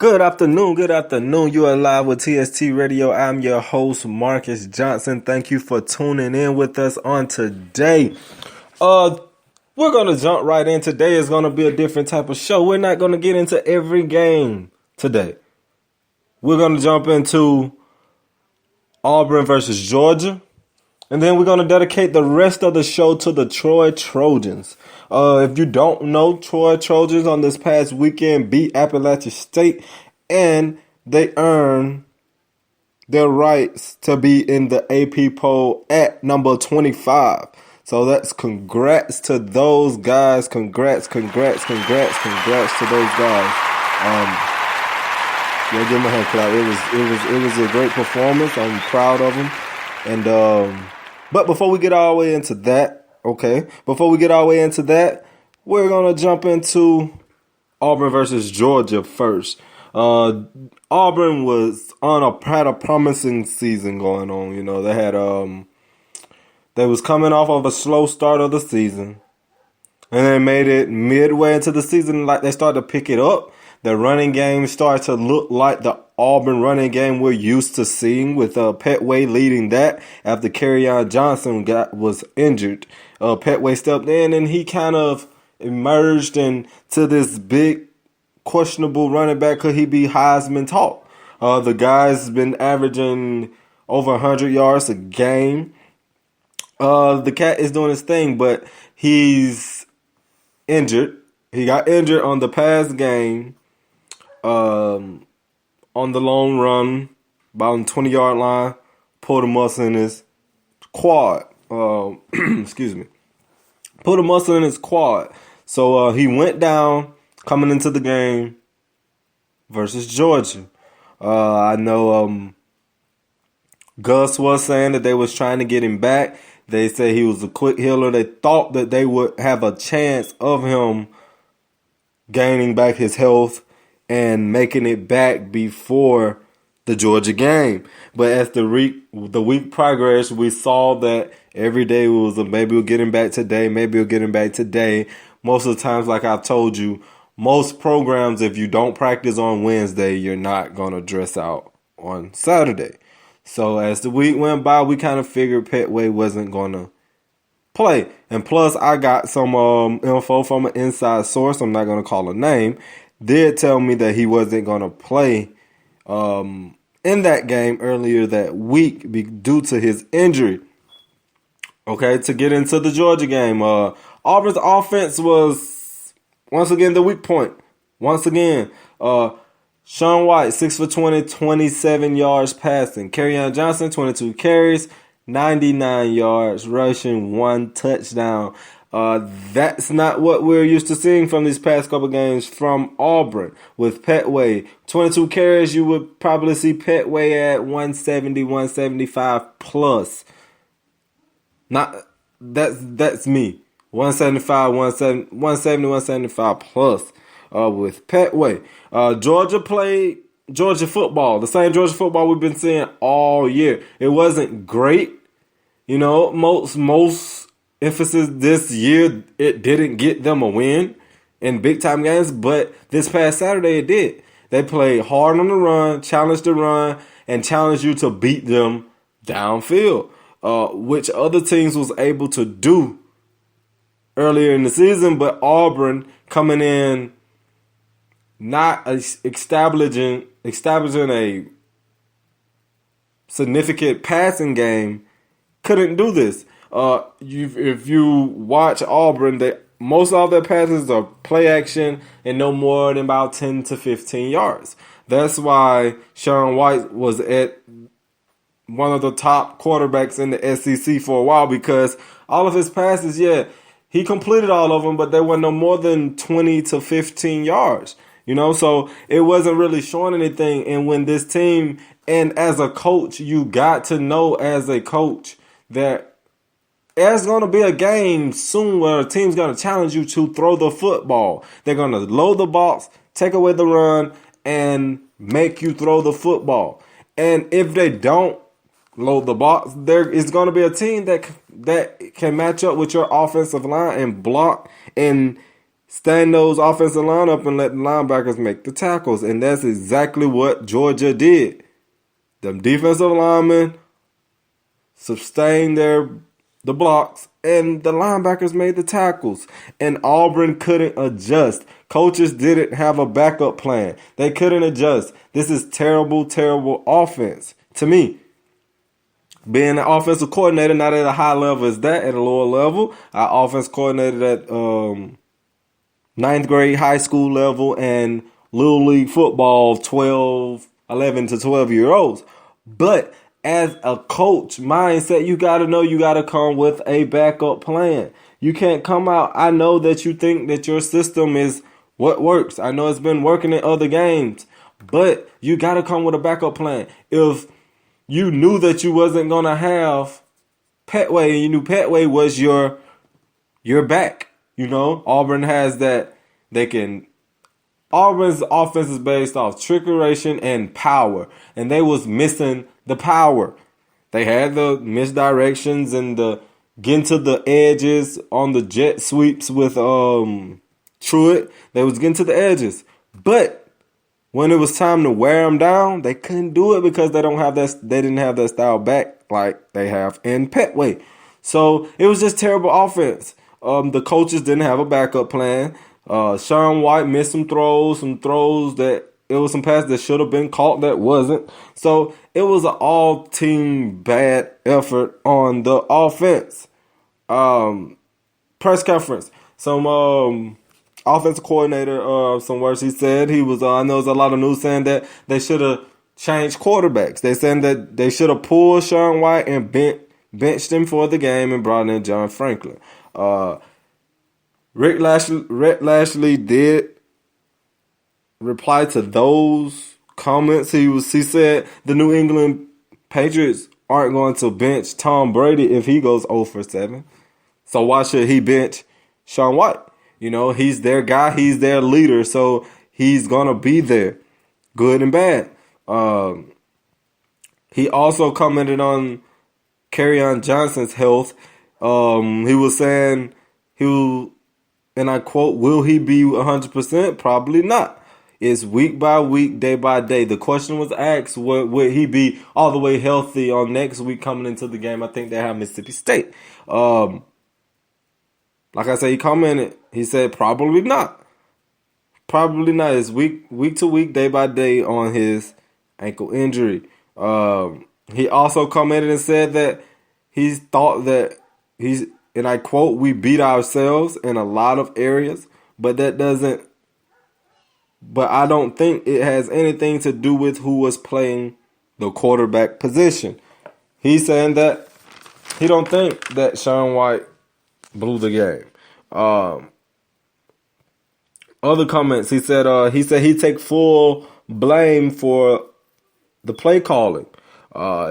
Good afternoon, good afternoon. You are live with TST Radio. I'm your host, Marcus Johnson. Thank you for tuning in with us on today. We're going to jump right in. Today is going to be a different type of show. We're not going to get into every game today. We're going to jump into Auburn versus Georgia. And then we're going to dedicate the rest of the show to the Troy Trojans. If you don't know, Troy Trojans on this past weekend beat Appalachian State, and they earned their rights to be in the AP poll at number 25. So that's congrats to those guys. Congrats to those guys. Yeah, give them a hand clap. It was a great performance. I'm proud of them. And but before we get all the way into that, we're gonna jump into Auburn versus Georgia first. Auburn had a promising season going on. You know, they was coming off of a slow start of the season, and they made it midway into the season. Like they started to pick it up. The running game started to look like the Auburn running game we're used to seeing, with Petway leading that after Kerryon Johnson was injured. Petway stepped in and he kind of emerged into this big questionable running back. Could he be Heisman talk? The guy's been averaging over 100 yards a game. The cat is doing his thing, but he's injured. He got injured on the past game. On the long run, about on the 20-yard line, pulled a muscle in his quad. Excuse me. Pulled a muscle in his quad. So he went down coming into the game versus Georgia. I know Gus was saying that they was trying to get him back. They said he was a quick healer. They thought that they would have a chance of him gaining back his health and making it back before the Georgia game. But as the week progressed, we saw that every day was maybe we'll get him back today, maybe we'll get him back today. Most of the times, like I've told you, most programs, if you don't practice on Wednesday, you're not going to dress out on Saturday. So as the week went by, we kind of figured Petway wasn't going to play. And plus, I got some info from an inside source, I'm not going to call a name, did tell me that he wasn't going to play in that game earlier that week due to his injury. Okay, to get into the Georgia game, Auburn's offense was, once again, the weak point. Once again, Sean White, 6 for 20, 27 yards passing. Kerryon Johnson, 22 carries, 99 yards rushing, 1 touchdown. That's not what we're used to seeing from these past couple games from Auburn. With Petway, 22 carries, you would probably see Petway at 170, 175 plus. That's me. 175, 170, 175 plus with Petway. Georgia played Georgia football, the same Georgia football we've been seeing all year. It wasn't great. You know, most emphasis this year, it didn't get them a win in big time games, but this past Saturday it did. They played hard on the run, challenged the run, and challenged you to beat them downfield, which other teams was able to do earlier in the season, but Auburn coming in not establishing a significant passing game couldn't do this. If you watch Auburn, most of their passes are play action and no more than about 10 to 15 yards. That's why Sean White was at one of the top quarterbacks in the SEC for a while, because all of his passes, he completed all of them, but they were no more than 20 to 15 yards. You know, so it wasn't really showing anything. And when this team, and as a coach, you got to know as a coach that there's going to be a game soon where a team's going to challenge you to throw the football. They're going to load the box, take away the run, and make you throw the football. And if they don't load the box, there is going to be a team that can match up with your offensive line and block and stand those offensive line up and let the linebackers make the tackles. And that's exactly what Georgia did. Them defensive linemen sustained the blocks, and the linebackers made the tackles. And Auburn couldn't adjust. Coaches didn't have a backup plan. They couldn't adjust. This is terrible, terrible offense to me. Being an offensive coordinator, not at a high level as that, at a lower level. I offense coordinated at ninth grade high school level and Little League football, 11 to 12-year-olds. But as a coach mindset, you got to know you got to come with a backup plan. You can't come out. I know that you think that your system is what works. I know it's been working in other games, but you got to come with a backup plan. If you knew that you wasn't going to have Petway and you knew Petway was your back, Auburn has that. Auburn's offense is based off trickeration and power, and they was missing the power. They had the misdirections and the getting to the edges on the jet sweeps with Truitt. They was getting to the edges, but when it was time to wear them down, they couldn't do it because they didn't have that style back like they have in Petway. So it was just terrible offense. The coaches didn't have a backup plan. Sean White missed some throws that it was some passes that should have been caught that wasn't. So it was an all-team bad effort on the offense. Press conference. Some offensive coordinator, some words he said. He was, I know there's a lot of news saying that they should have changed quarterbacks. They said that they should have pulled Sean White and benched him for the game and brought in John Franklin. Rick Lashley did reply to those comments. He said the New England Patriots aren't going to bench Tom Brady if he goes 0 for 7. So why should he bench Sean White? He's their guy. He's their leader. So he's going to be there, good and bad. He also commented on Kerryon Johnson's health. He was saying and I quote, will he be 100%? Probably not. It's week by week, day by day. The question was asked, would he be all the way healthy on next week coming into the game? I think they have Mississippi State. Like I said, he commented, he said probably not. Probably not. It's week to week, day by day on his ankle injury. He also commented and said that he thought that and I quote, we beat ourselves in a lot of areas, but I don't think it has anything to do with who was playing the quarterback position. He's saying that he don't think that Sean White blew the game. Other comments, he said he take full blame for the play calling.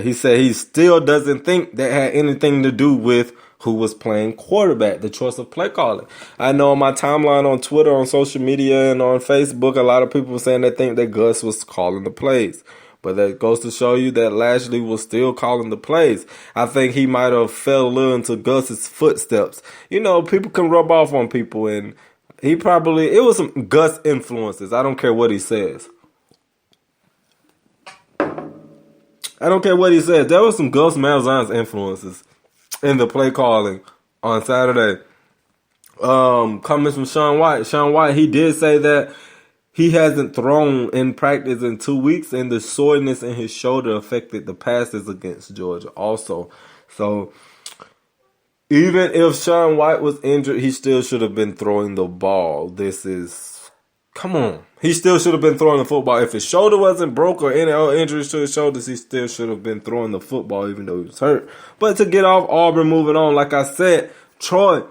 He said he still doesn't think that had anything to do with who was playing quarterback, the choice of play calling. I know on my timeline on Twitter, on social media, and on Facebook, a lot of people were saying they think that Gus was calling the plays. But that goes to show you that Lashley was still calling the plays. I think he might have fell a little into Gus's footsteps. People can rub off on people, and it was some Gus influences. I don't care what he says. There was some Gus Malzahn's influences in the play calling on Saturday. Comments from Sean White. Sean White, he did say that he hasn't thrown in practice in 2 weeks, and the soreness in his shoulder affected the passes against Georgia also. So even if Sean White was injured, he still should have been throwing the ball. Come on. He still should have been throwing the football. If his shoulder wasn't broke or any other injuries to his shoulders, he still should have been throwing the football even though he was hurt. But to get off Auburn, moving on, like I said, Troy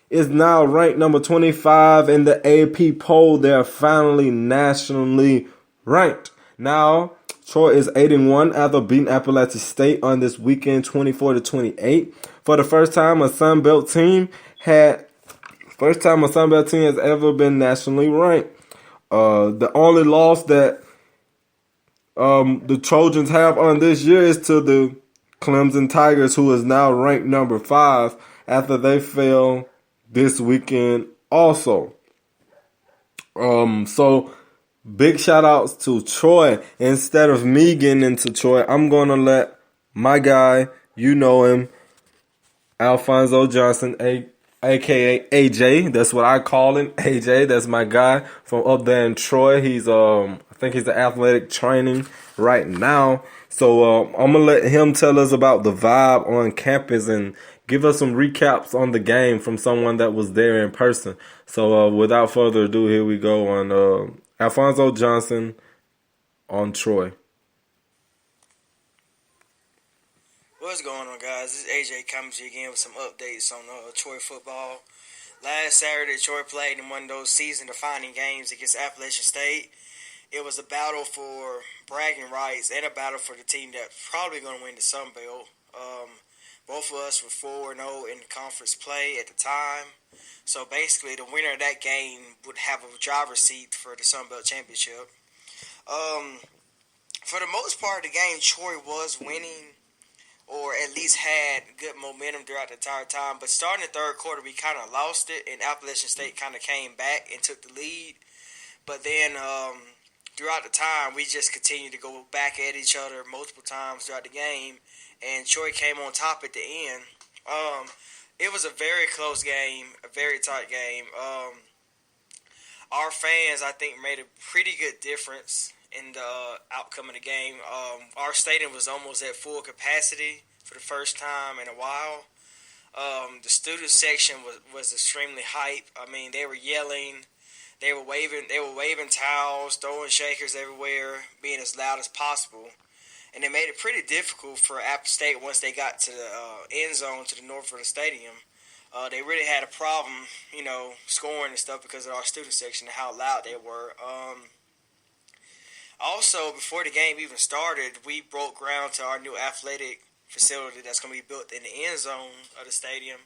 is now ranked number 25 in the AP poll. They're finally nationally ranked. Now, Troy is 8-1 after beating Appalachian State on this weekend, 24-28. For the first time, a Sun Belt team has ever been nationally ranked. The only loss that the Trojans have on this year is to the Clemson Tigers, who is now ranked number 5 after they fell this weekend also. So big shout outs to Troy. Instead of me getting into Troy, I'm gonna let my guy, you know him, Alfonso Johnson, aka AJ. That's what I call him, AJ. That's my guy from up there in Troy. He's I think he's the athletic training right now. So I'm gonna let him tell us about the vibe on campus and give us some recaps on the game from someone that was there in person. So without further ado, here we go on Alfonso Johnson on Troy. What's going on, guys? This is AJ coming to you again with some updates on Troy football. Last Saturday, Troy played in one of those season-defining games against Appalachian State. It was a battle for bragging rights and a battle for the team that's probably going to win the Sun Belt. Both of us were 4-0 in conference play at the time. So basically, the winner of that game would have a driver's seat for the Sun Belt Championship. For the most part of the game, Troy was winning, or at least had good momentum throughout the entire time. But starting the third quarter, we kind of lost it, and Appalachian State kind of came back and took the lead. But then throughout the time, we just continued to go back at each other multiple times throughout the game, and Troy came on top at the end. It was a very close game, a very tight game. Our fans, I think, made a pretty good difference in the outcome of the game. Our stadium was almost at full capacity for the first time in a while. The student section was extremely hype. I mean, they were yelling, they were waving towels, throwing shakers everywhere, being as loud as possible. And it made it pretty difficult for App State once they got to the end zone to the north of the stadium. They really had a problem, scoring and stuff because of our student section and how loud they were. Also, before the game even started, we broke ground to our new athletic facility that's going to be built in the end zone of the stadium.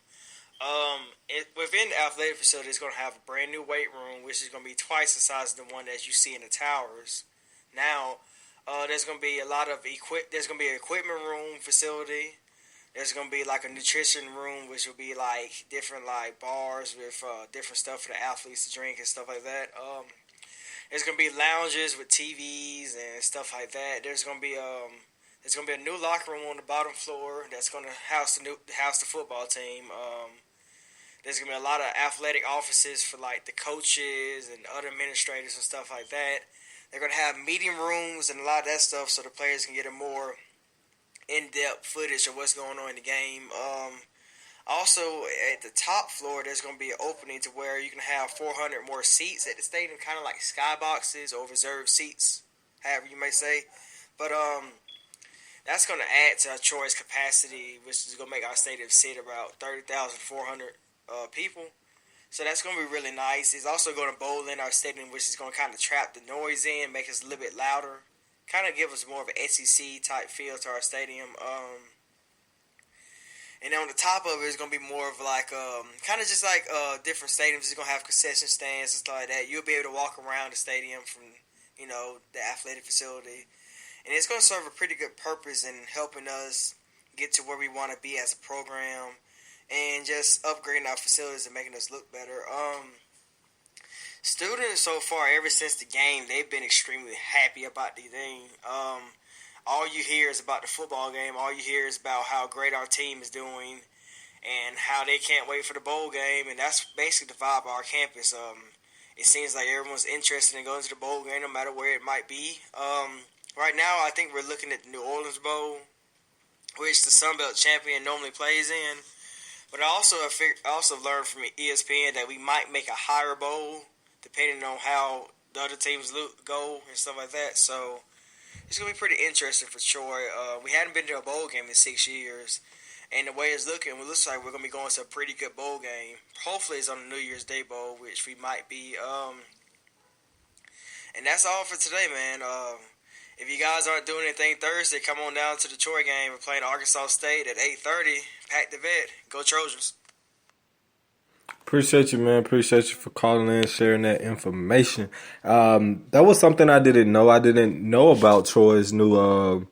Within the athletic facility, it's going to have a brand new weight room, which is going to be twice the size of the one that you see in the towers. Now, there's going to be there's going to be an equipment room facility. There's going to be like a nutrition room, which will be like different like bars with different stuff for the athletes to drink and stuff like that. There's gonna be lounges with TVs and stuff like that. There's gonna be a new locker room on the bottom floor that's gonna house the football team. There's gonna be a lot of athletic offices for like the coaches and other administrators and stuff like that. They're gonna have meeting rooms and a lot of that stuff so the players can get a more in-depth footage of what's going on in the game. Also, at the top floor, there's going to be an opening to where you can have 400 more seats at the stadium, kind of like skyboxes or reserved seats, however you may say. But that's going to add to Troy's capacity, which is going to make our stadium sit about 30,400 people. So that's going to be really nice. It's also going to bowl in our stadium, which is going to kind of trap the noise in, make us a little bit louder, kind of give us more of an SEC-type feel to our stadium. And then on the top of it is going to be more of like, kind of just like different stadiums. It's going to have concession stands and stuff like that. You'll be able to walk around the stadium from, the athletic facility. And it's going to serve a pretty good purpose in helping us get to where we want to be as a program and just upgrading our facilities and making us look better. Students so far, ever since the game, they've been extremely happy about the thing. All you hear is about the football game. All you hear is about how great our team is doing and how they can't wait for the bowl game. And that's basically the vibe of our campus. It seems like everyone's interested in going to the bowl game no matter where it might be. Right now, I think we're looking at the New Orleans Bowl, which the Sun Belt champion normally plays in. But I also learned from ESPN that we might make a higher bowl depending on how the other teams go and stuff like that. So it's going to be pretty interesting for Troy. We hadn't been to a bowl game in 6 years. And the way it's looking, it looks like we're going to be going to a pretty good bowl game. Hopefully it's on the New Year's Day Bowl, which we might be. And that's all for today, man. If you guys aren't doing anything Thursday, come on down to the Troy game. We're playing Arkansas State at 8:30. Pack the vet. Go Trojans. Appreciate you, man. Appreciate you for calling in, sharing that information. That was something I didn't know. I didn't know about Troy's new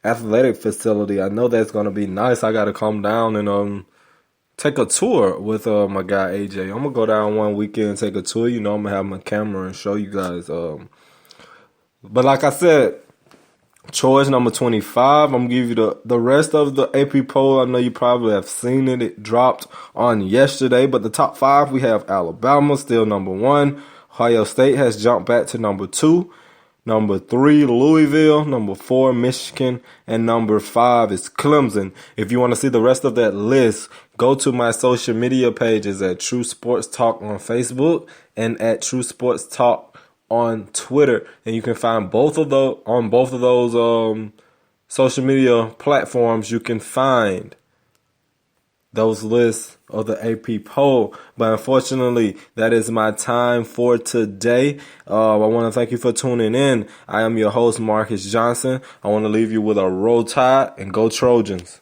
athletic facility. I know that's going to be nice. I got to come down and take a tour with my guy AJ. I'm gonna go down one weekend and take a tour. You know, I'm gonna have my camera and show you guys. But like I said, choice number 25. I'm gonna give you the rest of the AP poll. I know you probably have seen it. It dropped on yesterday. But the top 5, we have Alabama still number 1. Ohio State has jumped back to number 2. Number 3, Louisville. Number 4, Michigan. And number 5 is Clemson. If you want to see the rest of that list, go to my social media pages at True Sports Talk on Facebook and at True Sports Talk on Twitter. And you can find both of those on both of those social media platforms. You can find those lists of the AP poll. But unfortunately, that is my time for today. I want to thank you for tuning in. I am your host, Marcus Johnson. I want to leave you with a Roll Tide and go Trojans.